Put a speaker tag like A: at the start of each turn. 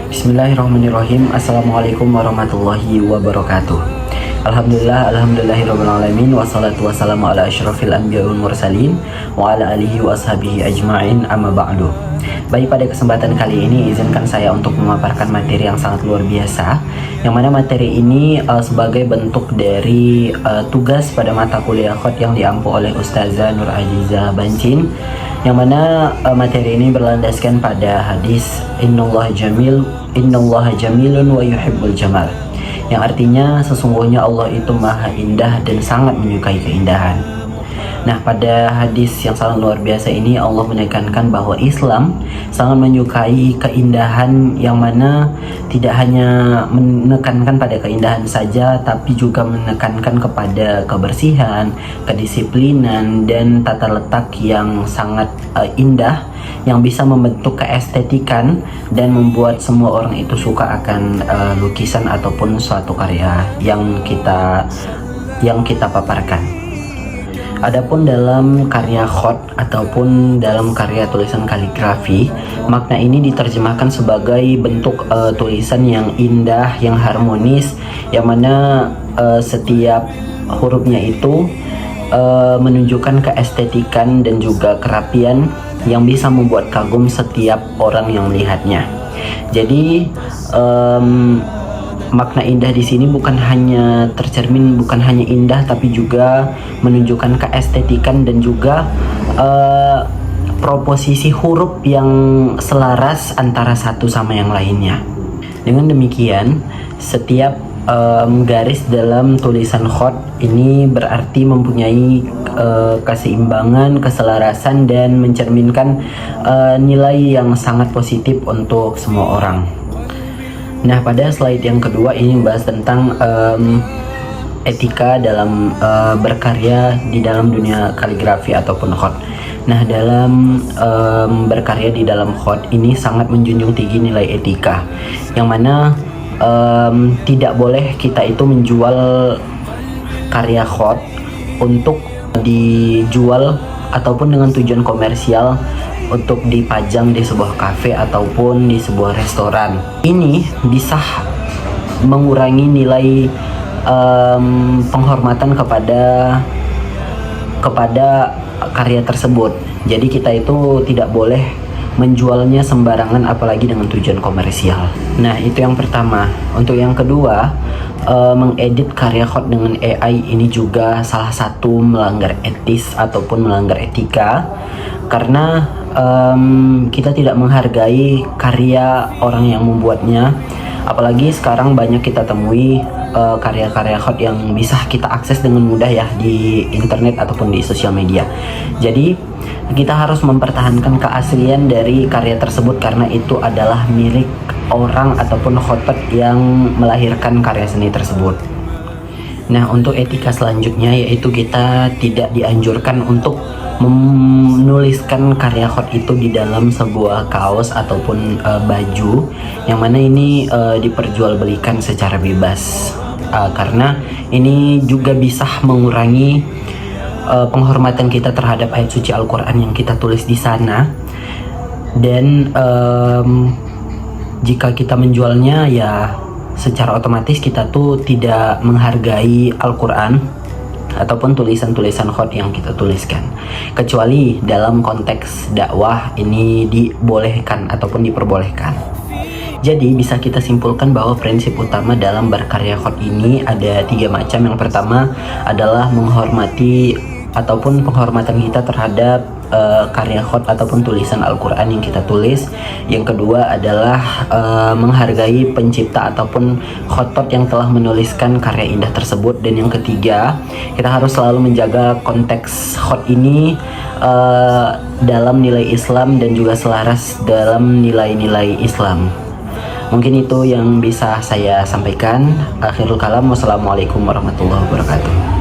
A: Bismillahirrahmanirrahim. Assalamualaikum warahmatullahi wabarakatuh. Alhamdulillahirabbil alamin, wassalatu wassalamu ala asyrafil anbiya'i wal mursalin wa ala alihi wa ashabihi ajma'in, amma ba'du. Baik, pada kesempatan kali ini izinkan saya untuk memaparkan materi yang sangat luar biasa, yang mana materi ini sebagai bentuk dari tugas pada mata kuliah khot yang diampu oleh Ustazah Nur Aziza Bancin, yang mana materi ini berlandaskan pada hadis innallaha jamilun wa yuhibbul jamal, yang artinya sesungguhnya Allah itu maha indah dan sangat menyukai keindahan. Nah, pada hadis yang sangat luar biasa ini Allah menekankan bahwa Islam sangat menyukai keindahan, yang mana tidak hanya menekankan pada keindahan saja, tapi juga menekankan kepada kebersihan, kedisiplinan, dan tata letak yang sangat indah, yang bisa membentuk keestetikan dan membuat semua orang itu suka akan lukisan ataupun suatu karya yang kita paparkan. Adapun dalam karya khot ataupun dalam karya tulisan kaligrafi, makna ini diterjemahkan sebagai bentuk tulisan yang indah, yang harmonis, yang mana setiap hurufnya itu menunjukkan keestetikan dan juga kerapian yang bisa membuat kagum setiap orang yang melihatnya. Jadi makna indah di sini bukan hanya indah, tapi juga menunjukkan keestetikan dan juga proposisi huruf yang selaras antara satu sama yang lainnya. Dengan demikian, setiap garis dalam tulisan khot ini berarti mempunyai keseimbangan, keselarasan, dan mencerminkan nilai yang sangat positif untuk semua orang. Nah, pada slide yang kedua ini membahas tentang etika dalam berkarya di dalam dunia kaligrafi ataupun khot. Nah, dalam berkarya di dalam khot ini sangat menjunjung tinggi nilai etika, yang mana tidak boleh kita itu menjual karya khot untuk dijual ataupun dengan tujuan komersial untuk dipajang di sebuah kafe ataupun di sebuah restoran. Ini bisa mengurangi nilai penghormatan kepada karya tersebut. Jadi kita itu tidak boleh menjualnya sembarangan, apalagi dengan tujuan komersial. Nah, itu yang pertama. Untuk yang kedua, mengedit karya khot dengan AI ini juga salah satu melanggar etis ataupun melanggar etika, karena kita tidak menghargai karya orang yang membuatnya. Apalagi sekarang banyak kita temui karya-karya khot yang bisa kita akses dengan mudah ya di internet ataupun di sosial media. Jadi kita harus mempertahankan keaslian dari karya tersebut, karena itu adalah milik orang ataupun khotot yang melahirkan karya seni tersebut. Nah, untuk etika selanjutnya yaitu kita tidak dianjurkan untuk menuliskan karya khot itu di dalam sebuah kaos ataupun baju, yang mana ini diperjualbelikan secara bebas, karena ini juga bisa mengurangi penghormatan kita terhadap ayat suci Al-Quran yang kita tulis di sana. Dan jika kita menjualnya, ya secara otomatis kita tuh tidak menghargai Al-Quran ataupun tulisan-tulisan khot yang kita tuliskan, kecuali dalam konteks dakwah ini dibolehkan ataupun diperbolehkan. Jadi bisa kita simpulkan bahwa prinsip utama dalam berkarya khot ini ada 3 macam. Yang pertama adalah menghormati ataupun penghormatan kita terhadap karya khot ataupun tulisan Al-Quran yang kita tulis. Yang kedua adalah menghargai pencipta ataupun khotot yang telah menuliskan karya indah tersebut. Dan yang ketiga, kita harus selalu menjaga konteks khot ini dalam nilai Islam dan juga selaras dalam nilai-nilai Islam. Mungkin itu yang bisa saya sampaikan. Akhirul kalam, wassalamualaikum warahmatullahi wabarakatuh.